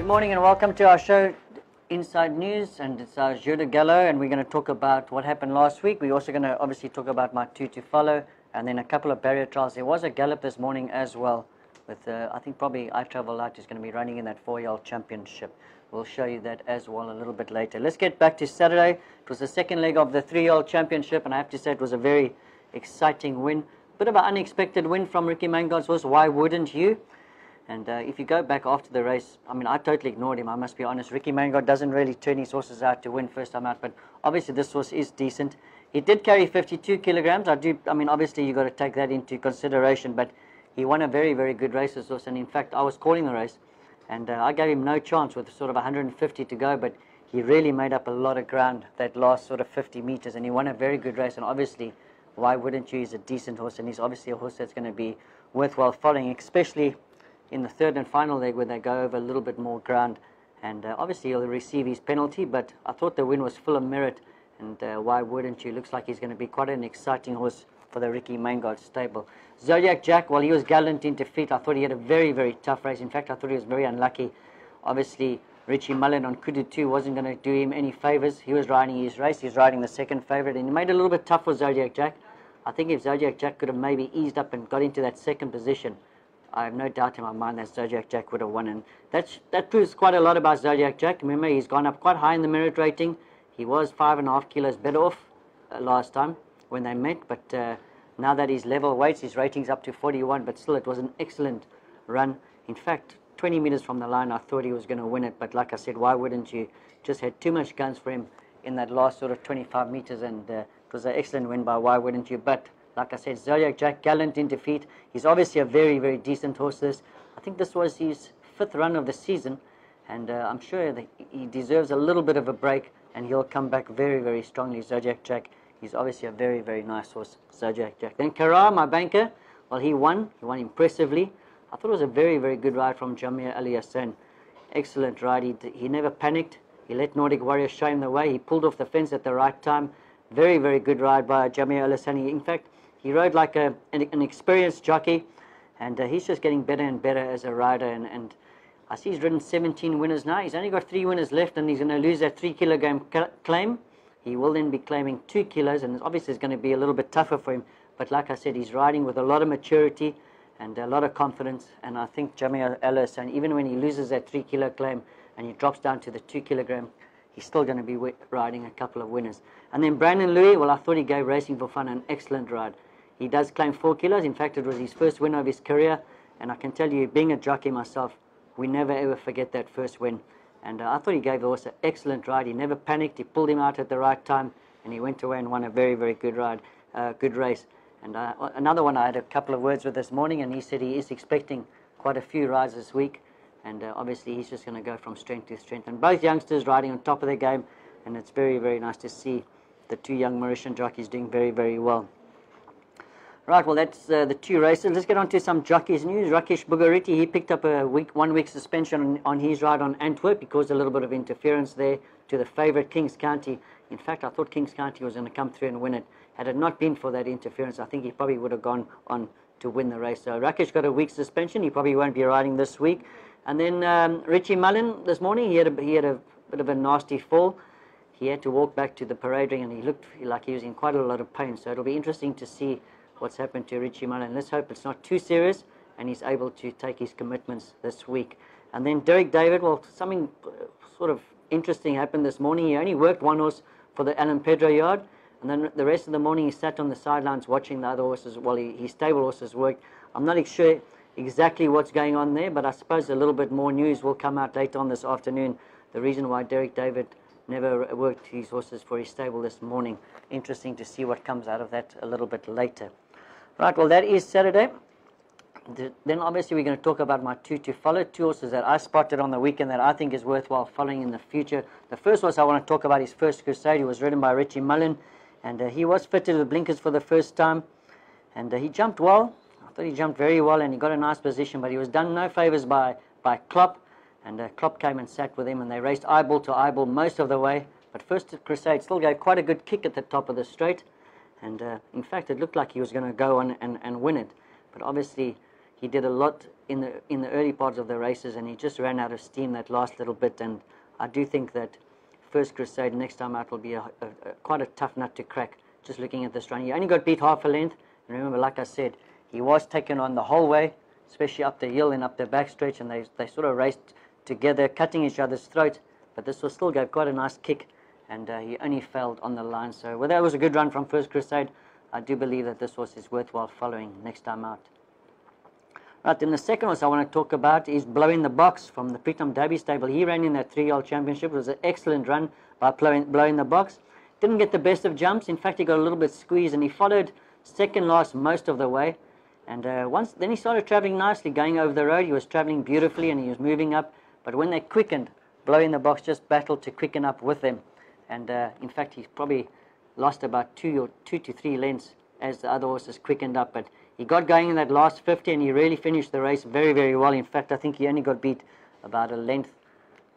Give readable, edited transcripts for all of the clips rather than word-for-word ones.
morning and welcome to our show, Inside News, and it's our jour de galop, and we're going to talk about what happened last week. We're also going to obviously talk about my 2 to follow, and then a couple of barrier trials. There was a gallop this morning as well, with I think probably I Travel Light is going to be running in that 4-year-old championship. We'll show you that as well a little bit later. Let's get back to Saturday. It was the second leg of the 3-year-old championship, and I have to say it was a very exciting win. Bit of an unexpected win from Ricky Mangold's horse, Why Wouldn't You? And if you go back after the race, I mean, I totally ignored him, I must be honest. Ricky Mangold doesn't really turn his horses out to win first time out, but obviously this horse is decent. He did carry 52 kilograms. I mean, obviously you've got to take that into consideration, but he won a very, very good race, this horse. And in fact, I was calling the race, and I gave him no chance with sort of 150 to go, but he really made up a lot of ground that last sort of 50 meters, and he won a very good race. And obviously, Why Wouldn't You? He's a decent horse, and he's obviously a horse that's going to be worthwhile following, especially in the third and final leg where they go over a little bit more ground. And obviously he'll receive his penalty, but I thought the win was full of merit, and Why Wouldn't You? Looks like he's going to be quite an exciting horse for the Ricky Mangold stable. Zodiac Jack, well, he was gallant in defeat. I thought he had a very, very tough race. In fact, I thought he was very unlucky. Obviously, Richie Mullen on Kudu 2 wasn't going to do him any favours. He was riding his race. He was riding the second favourite, and he made it a little bit tough for Zodiac Jack. I think if Zodiac Jack could have maybe eased up and got into that second position, I have no doubt in my mind that Zodiac Jack would have won, and that proves quite a lot about Zodiac Jack. Remember, he's gone up quite high in the merit rating. He was 5.5 kilos better off last time when they met, but now that he's level weights, his rating's up to 41, but still it was an excellent run. In fact, 20 meters from the line, I thought he was going to win it, but like I said, Why Wouldn't You? Just had too much guns for him in that last sort of 25 meters, and it was an excellent win by Why Wouldn't You? But like I said, Zodiac Jack, gallant in defeat. He's obviously a very, very decent horse. I think this was his 5th run of the season, and I'm sure that he deserves a little bit of a break, and he'll come back very, very strongly, Zodiac Jack. He's obviously a very, very nice horse, Zodiac Jack. Then Kara, my banker, well, he won. He won impressively. I thought it was a very, very good ride from Jamir Ali Hassan. Excellent ride. He never panicked. He let Nordic Warrior show him the way. He pulled off the fence at the right time. Very, very good ride by Jamir Ali Hassan. In fact, he rode like an experienced jockey, and he's just getting better and better as a rider. And I see he's ridden 17 winners now. He's only got 3 winners left, and he's going to lose that 3 kilogram claim. He will then be claiming 2 kilos, and obviously it's going to be a little bit tougher for him. But like I said, he's riding with a lot of maturity and a lot of confidence. And I think Jamir Ali Hassan, even when he loses that 3 kilo claim and he drops down to the 2 kilogram, he's still going to be riding a couple of winners. And then Brandon Louis, well, I thought he gave Racing for Fun an excellent ride. He does claim 4 kilos. In fact, it was his first win of his career. And I can tell you, being a jockey myself, we never ever forget that first win. And I thought he gave the horse an excellent ride. He never panicked. He pulled him out at the right time, and he went away and won a very, very good ride, good race. And another one I had a couple of words with this morning, and he said he is expecting quite a few rides this week. And obviously he's just going to go from strength to strength. And both youngsters riding on top of their game, and it's very, very nice to see the 2 young Mauritian jockeys doing very, very well. Right, well, that's the 2 races. Let's get on to some jockeys news. Rakesh Bughariti, he picked up a 1-week suspension on his ride on Antwerp because a little bit of interference there to the favourite Kings County. In fact, I thought Kings County was going to come through and win it. Had it not been for that interference, I think he probably would have gone on to win the race. So Rakesh got a week's suspension. He probably won't be riding this week. And then Richie Mullen this morning, he had a bit of a nasty fall. He had to walk back to the parade ring, and he looked like he was in quite a lot of pain. So it'll be interesting to see what's happened to Richie Mullen. Let's hope it's not too serious and he's able to take his commitments this week. And then Derek David, well, something sort of interesting happened this morning. He only worked 1 horse for the Alan Pedro yard, and then the rest of the morning he sat on the sidelines watching the other horses while his stable horses worked. I'm not sure exactly what's going on there, but I suppose a little bit more news will come out later on this afternoon. The reason why Derek David never worked his horses for his stable this morning. Interesting to see what comes out of that a little bit later. Right, well, that is Saturday. Then obviously we're going to talk about my 2 to follow, 2 horses that I spotted on the weekend that I think is worthwhile following in the future. The first horse I want to talk about is First Crusade. He was ridden by Richie Mullen, and he was fitted with blinkers for the first time, and he jumped well. I thought he jumped very well, and he got a nice position, but he was done no favours by Klopp, and Klopp came and sat with him, and they raced eyeball to eyeball most of the way. But First Crusade still gave quite a good kick at the top of the straight, and in fact it looked like he was going to go on and win it. But obviously he did a lot in the early parts of the races, and he just ran out of steam that last little bit. And I do think that first Crusade next time out will be quite a tough nut to crack. Just looking at this run, he only got beat half a length. And remember, like I said, he was taken on the whole way, especially up the hill and up the backstretch, and they sort of raced together, cutting each other's throat. But this was still gave quite a nice kick, and he only failed on the line. So whether it was a good run from First Crusade, I do believe that this horse is worthwhile following next time out. Right, then the second horse I want to talk about is Blowing the Box from the Pritam Derby stable. He ran in that 3-year-old championship. It was an excellent run by Blowing the Box. Didn't get the best of jumps. In fact, he got a little bit squeezed, and he followed second last most of the way. And then he started travelling nicely, going over the road. He was travelling beautifully, and he was moving up. But when they quickened, Blowing the Box just battled to quicken up with them. And in fact, he probably lost about 2 to 3 lengths as the other horses quickened up. But he got going in that last 50, and he really finished the race very, very well. In fact, I think he only got beat about a length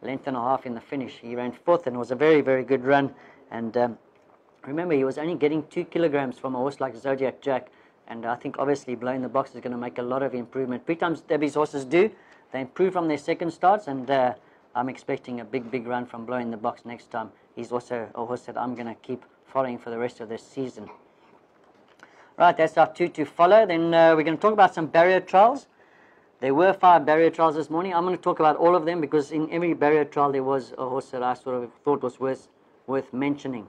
and a half in the finish. He ran 4th, and it was a very, very good run. And remember, he was only getting 2 kilograms from a horse like Zodiac Jack. And I think obviously Blowing the Box is going to make a lot of improvement. Pritam Derby's horses do. They improve from their second starts, and I'm expecting a big, big run from Blowing the Box next time. He's also a horse that I'm going to keep following for the rest of this season. Right, that's our 2 to follow. Then we're going to talk about some barrier trials. There were 5 barrier trials this morning. I'm going to talk about all of them because in every barrier trial there was a horse that I sort of thought was worth mentioning.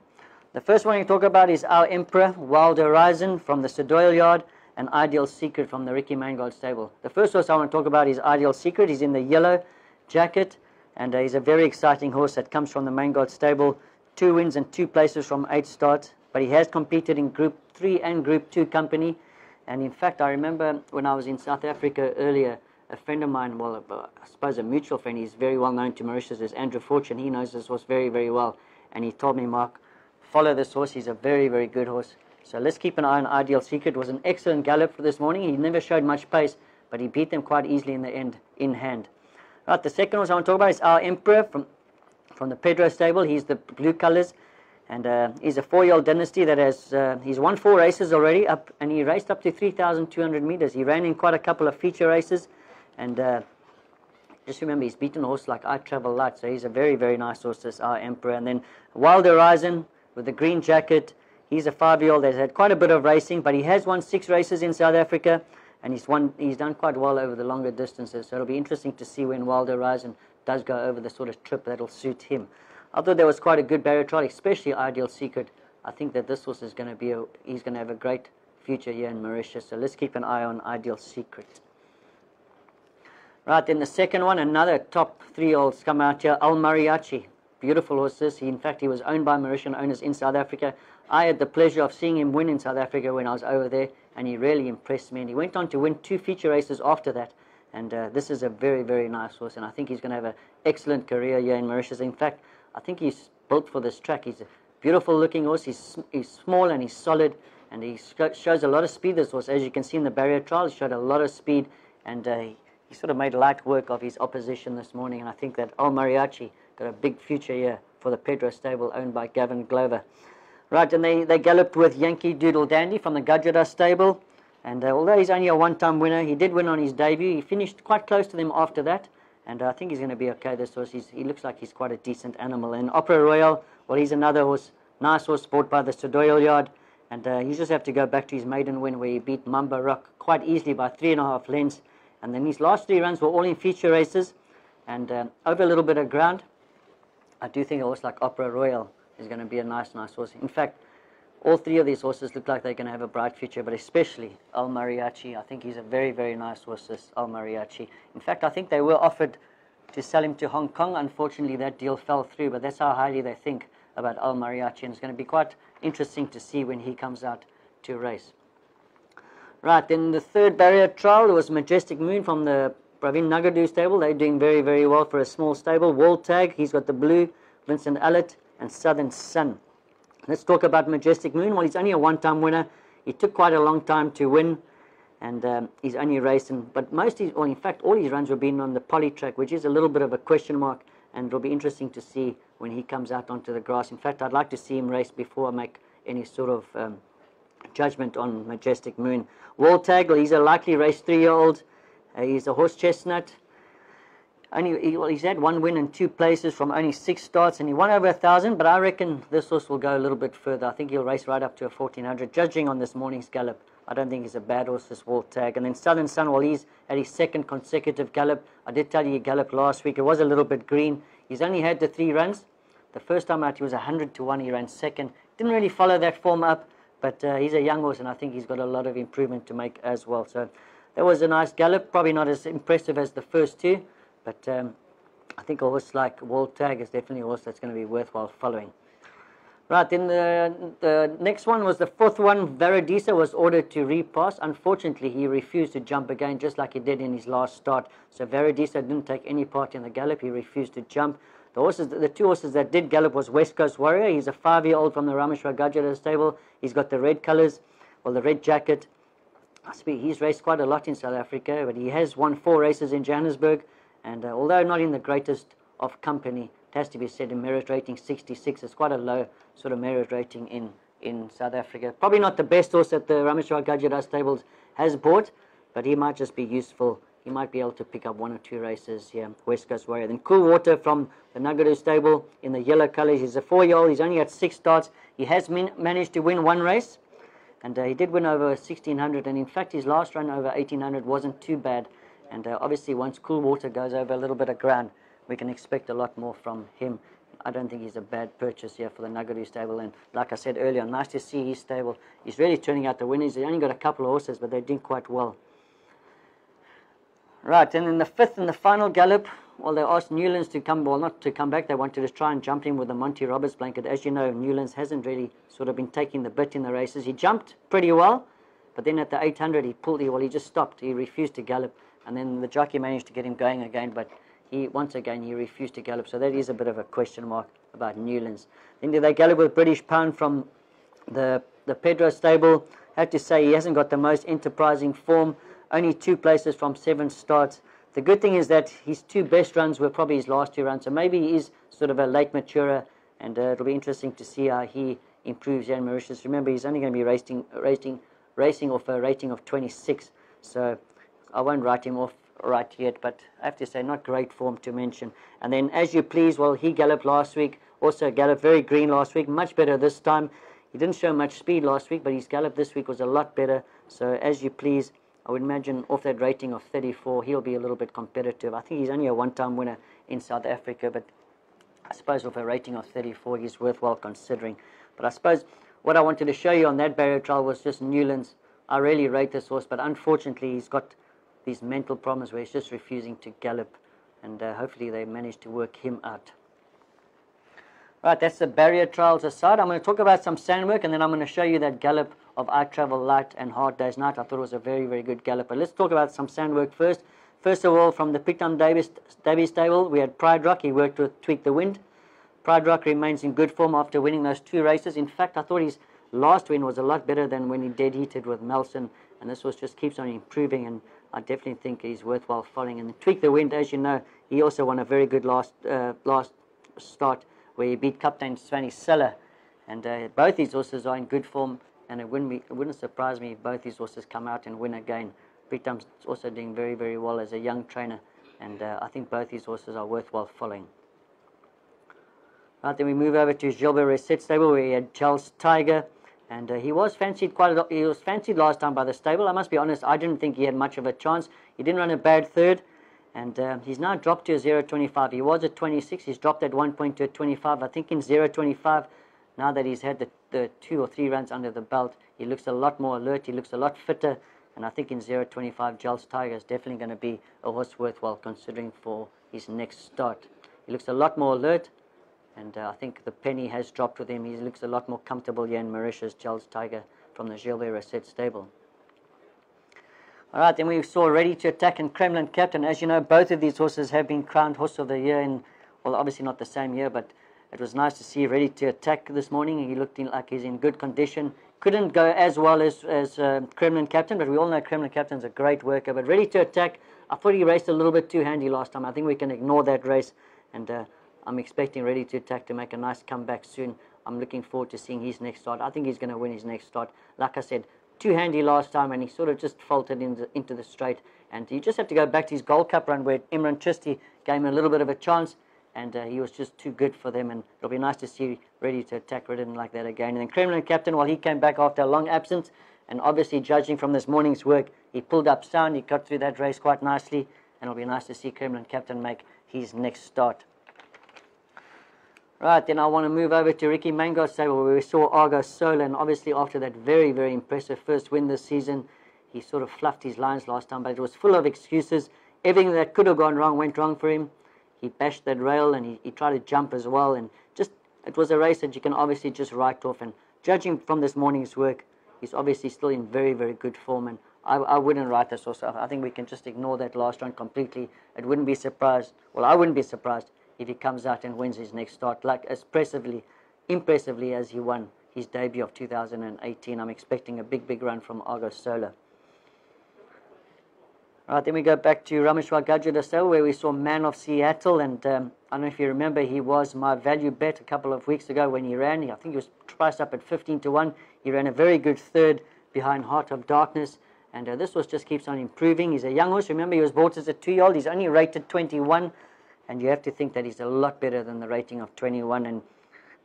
The first one we talk about is Our Emperor, Wild Horizon from the Sedoyle Yard, and Ideal Secret from the Ricky Mangold stable. The first horse I want to talk about is Ideal Secret. He's in the yellow jacket, and he's a very exciting horse that comes from the Mangold stable. 2 wins and 2 places from 8 starts, but he has competed in Group 3 and Group 2 company. And in fact, I remember when I was in South Africa earlier, a friend of mine, well, I suppose a mutual friend, he's very well known to Mauritius, is Andrew Fortune. He knows this horse very, very well. And he told me, Mark, follow this horse. He's a very, very good horse. So let's keep an eye on Ideal Secret. It was an excellent gallop for this morning. He never showed much pace, but he beat them quite easily in the end, in hand. Right, the second horse I want to talk about is Our Emperor from the Pedro stable. He's the blue colours, and he's a 4-year-old dynasty that has he's won 4 races already, and he raced up to 3,200 meters. He ran in quite a couple of feature races, and just remember, he's beaten a horse like I Travel Light, so he's a very, very nice horse, this Our Emperor. And then Wild Horizon with the green jacket. He's a 5-year-old that's had quite a bit of racing, but he has won 6 races in South Africa, and he's done quite well over the longer distances. So it'll be interesting to see when Wild Horizon does go over the sort of trip that'll suit him. I thought there was quite a good barrier trial, especially Ideal Secret. I think that this horse is going to be he's going to have a great future here in Mauritius. So let's keep an eye on Ideal Secret. Right, then the second one, another top 3-year-olds come out here, Al Mariachi. Beautiful horses. In fact, he was owned by Mauritian owners in South Africa. I had the pleasure of seeing him win in South Africa when I was over there, and he really impressed me. And he went on to win 2 feature races after that. And this is a very, very nice horse, and I think he's going to have an excellent career here in Mauritius. In fact, I think he's built for this track. He's a beautiful-looking horse. He's small and he's solid, and he shows a lot of speed, this horse. As you can see in the barrier trial, he showed a lot of speed, and he sort of made light work of his opposition this morning. And I think that Al Mariachi got a big future here for the Pedro stable owned by Gavin Glover. Right, and they galloped with Yankee Doodle Dandy from the Gajada stable. And although he's only a one-time winner, he did win on his debut. He finished quite close to them after that. And I think he's going to be okay, this horse. He looks like he's quite a decent animal. And Opera Royale, well, he's another horse, nice horse bought by the Sedoyle Yard. And you just have to go back to his maiden win where he beat Mamba Rock quite easily by 3.5 lengths. And then his last 3 runs were all in feature races. And over a little bit of ground, I do think a horse like Opera Royale is going to be a nice horse. In fact, all 3 of these horses look like they're going to have a bright future, but especially Al Mariachi. I think he's a very, very nice horse, this Al Mariachi. In fact, I think they were offered to sell him to Hong Kong. Unfortunately, that deal fell through, but that's how highly they think about Al Mariachi, and it's going to be quite interesting to see when he comes out to race. Right, then the third barrier trial was Majestic Moon from the Pravin Nagadu stable. They're doing very, very well for a small stable. Wall Tag, he's got the blue, Vincent Allett, and Southern Sun. Let's talk about Majestic Moon. Well, he's only a one-time winner. He took quite a long time to win, and he's only racing. But in fact, all his runs were being on the poly track, which is a little bit of a question mark, and it'll be interesting to see when he comes out onto the grass. In fact, I'd like to see him race before I make any sort of judgment on Majestic Moon. Wall Tag, well, he's a likely race 3-year-old, He's a horse chestnut. He's had one win in 2 places from only 6 starts, and he won over 1,000, but I reckon this horse will go a little bit further. I think he'll race right up to a 1,400, judging on this morning's gallop. I don't think he's a bad horse, this Walt Tag. And then Southern Sun, well, he's at his 2nd consecutive gallop. I did tell you he galloped last week. It was a little bit green. He's only had the 3 runs. The first time out, he was 100 to 1. He ran 2nd. Didn't really follow that form up, but he's a young horse, and I think he's got a lot of improvement to make as well. So that was a nice gallop. Probably not as impressive as the first 2, but I think a horse like Walt Tag is definitely a horse that's going to be worthwhile following. Right, then the next one was the 4th one. Varadisa was ordered to repass. Unfortunately, he refused to jump again, just like he did in his last start. So Varadisa didn't take any part in the gallop. He refused to jump. The 2 horses that did gallop was West Coast Warrior. He's a 5-year-old from the Rameshwar Gajara stable. He's got the red colours, well, the red jacket. He's raced quite a lot in South Africa, but he has won 4 races in Johannesburg. And although not in the greatest of company, it has to be said, in merit rating 66, it's quite a low sort of merit rating in South Africa. Probably not the best horse that the Rameshwar Gajara stables has bought, but he might just be useful. He might be able to pick up 1 or 2 races here, West Coast Warrior. Then Cool Water from the Nagadu stable in the yellow colours. He's a 4-year-old. He's only had 6 starts. He has managed to win 1 race, and he did win over 1,600. And in fact, his last run over 1,800 wasn't too bad. And obviously, once Cool Water goes over a little bit of ground, we can expect a lot more from him. I don't think he's a bad purchase here for the Nagadu stable. And like I said earlier, nice to see his stable. He's really turning out the winners. He's only got a couple of horses, but they're doing quite well. Right, and in the 5th and the final gallop, well, they asked Newlands to come, well, not to come back. They wanted to try and jump in with the Monty Roberts blanket. As you know, Newlands hasn't really sort of been taking the bit in the races. He jumped pretty well, but then at the 800, he just stopped. He refused to gallop. And then the jockey managed to get him going again, but once again he refused to gallop. So that is a bit of a question mark about Newlands. Then did they gallop with British Pound from the Pedro stable? I have to say he hasn't got the most enterprising form. Only 2 places from 7 starts. The good thing is that his 2 best runs were probably his last 2 runs. So maybe he is sort of a late maturer, and it'll be interesting to see how he improves here in Mauritius. Remember, he's only going to be racing off a rating of 26. So I won't write him off right yet, but I have to say, not great form to mention. And then As You Please, well, he galloped last week, also galloped very green last week, much better this time. He didn't show much speed last week, but his gallop this week was a lot better. So As You Please, I would imagine off that rating of 34, he'll be a little bit competitive. I think he's only a 1-time winner in South Africa, but I suppose with a rating of 34, he's worthwhile considering. But I suppose what I wanted to show you on that barrier trial was just Newlands. I really rate this horse, but unfortunately he's got these mental problems where he's just refusing to gallop, and hopefully they manage to work him out. Right, that's the barrier trials aside. I'm going to talk about some sandwork, and then I'm going to show you that gallop of I Travel Light and Hard Day's Night. I thought it was a very, very good gallop. But let's talk about some sandwork first. First of all, from the Picton Davies stable, we had Pride Rock. He worked with Tweak the Wind. Pride Rock remains in good form after winning those 2 races. In fact, I thought his last win was a lot better than when he dead heated with Melson, and this horse just keeps on improving, and I definitely think he's worthwhile following. And Tweak the Wind, as you know, he also won a very good last start where he beat Captain Swanny Seller. And both these horses are in good form, and it wouldn't surprise me if both these horses come out and win again. Picktum's also doing very, very well as a young trainer, and I think both these horses are worthwhile following. Right, then we move over to Gilbert Reset stable where he had Charles Tiger. And he was fancied quite a lot. He was fancied last time by the stable. I must be honest, I didn't think he had much of a chance. He didn't run a bad 3rd, and he's now dropped to a 0.25. He was at 26. He's dropped at 1 point to a 25. I think in 0.25, now that he's had the 2 or 3 runs under the belt, he looks a lot more alert. He looks a lot fitter, and I think in 0.25, Charles Tiger is definitely going to be a horse worthwhile considering for his next start. He looks a lot more alert. And I think the penny has dropped with him. He looks a lot more comfortable here in Mauritius, Charles Tiger from the Gilbert Reset stable. All right, then we saw Ready to Attack and Kremlin Captain. As you know, both of these horses have been crowned Horse of the Year in, well, obviously not the same year, but it was nice to see Ready to Attack this morning. He looked like he's in good condition. Couldn't go as well as Kremlin Captain, but we all know Kremlin Captain's a great worker. But Ready to Attack, I thought he raced a little bit too handy last time. I think we can ignore that race, and I'm expecting Ready to Attack to make a nice comeback soon. I'm looking forward to seeing his next start. I think he's going to win his next start. Like I said, too handy last time, and he sort of just faltered into the straight. And you just have to go back to his Gold Cup run where Imran Chisti gave him a little bit of a chance, and he was just too good for them. And it'll be nice to see ready to attack Ridden like that again. And then Kremlin Captain, well, he came back after a long absence, and obviously judging from this morning's work, he pulled up sound. He got through that race quite nicely, and it'll be nice to see Kremlin Captain make his next start. Right, then I want to move over to Ricky Mango's stable where we saw Argos Solar, and obviously after that very, very impressive first win this season, he sort of fluffed his lines last time, but it was full of excuses. Everything that could have gone wrong went wrong for him. He bashed that rail, and he tried to jump as well, and just it was a race that you can obviously just write off. And judging from this morning's work, he's obviously still in very, very good form, and I wouldn't write this also. I think we can just ignore that last run completely. It wouldn't be surprised. Well, I wouldn't be surprised if he comes out and wins his next start, like as impressively as he won his debut of 2018. I'm expecting a big, big run from Argos Solar. Right, then we go back to Rameshwar Gajudasel where we saw Man of Seattle, and I don't know if you remember, he was my value bet a couple of weeks ago when he ran. I think he was priced up at 15 to 1. He ran a very good third behind Heart of Darkness, and this horse just keeps on improving. He's a young horse. Remember, he was bought as a 2-year-old. He's only rated 21. And you have to think that he's a lot better than the rating of 21. And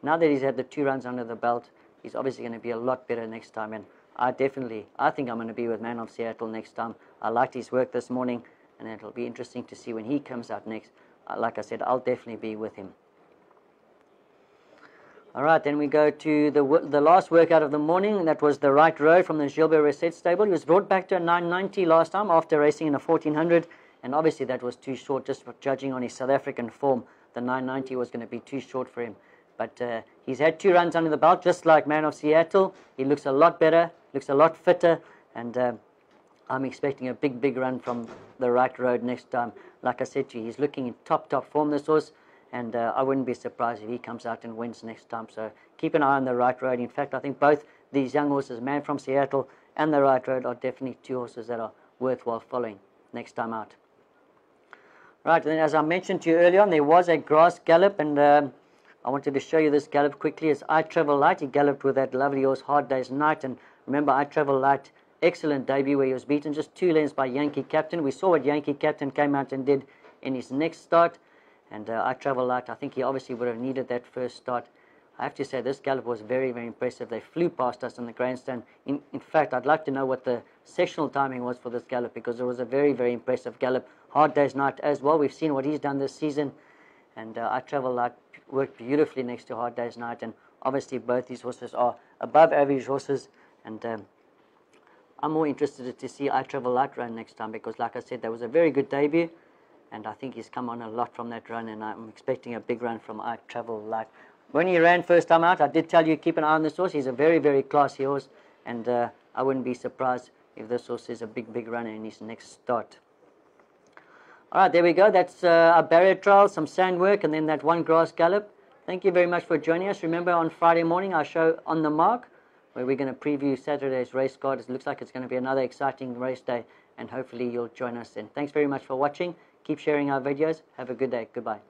now that he's had the 2 runs under the belt, he's obviously going to be a lot better next time. And I think I'm going to be with Man of Seattle next time. I liked his work this morning, and it'll be interesting to see when he comes out next. Like I said, I'll definitely be with him. All right, then we go to the last workout of the morning, and that was the Right Road from the Gilbert Reset stable. He was brought back to a 990 last time after racing in a 1400. And obviously that was too short, just for judging on his South African form. The 990 was going to be too short for him. But he's had 2 runs under the belt, just like Man of Seattle. He looks a lot better, looks a lot fitter, and I'm expecting a big, big run from the Right Road next time. Like I said to you, he's looking in top form, this horse, and I wouldn't be surprised if he comes out and wins next time. So keep an eye on the Right Road. In fact, I think both these young horses, Man from Seattle and the Right Road, are definitely 2 horses that are worthwhile following next time out. Right, and as I mentioned to you earlier on, there was a grass gallop, and I wanted to show you this gallop quickly. It's I Travel Light. He galloped with that lovely horse, Hard Day's Night, and remember, I Travel Light, excellent debut where he was beaten just 2 lengths by Yankee Captain. We saw what Yankee Captain came out and did in his next start, and I Travel Light, I think he obviously would have needed that first start. I have to say, this gallop was very, very impressive. They flew past us in the grandstand. In fact, I'd like to know what the sectional timing was for this gallop, because it was a very, very impressive gallop. Hard Day's Night as well. We've seen what he's done this season, and I Travel Light worked beautifully next to Hard Day's Night, and obviously both these horses are above average horses, and I'm more interested to see I Travel Light run next time, because like I said, that was a very good debut, and I think he's come on a lot from that run, and I'm expecting a big run from I Travel Light. When he ran first time out, I did tell you keep an eye on this horse. He's a very, very classy horse, and I wouldn't be surprised if this horse is a big, big runner in his next start. All right, there we go. That's a barrier trial, some sand work, and then that 1 grass gallop. Thank you very much for joining us. Remember, on Friday morning, our show On The Mark, where we're going to preview Saturday's race card. It looks like it's going to be another exciting race day, and hopefully you'll join us then. Thanks very much for watching. Keep sharing our videos. Have a good day. Goodbye.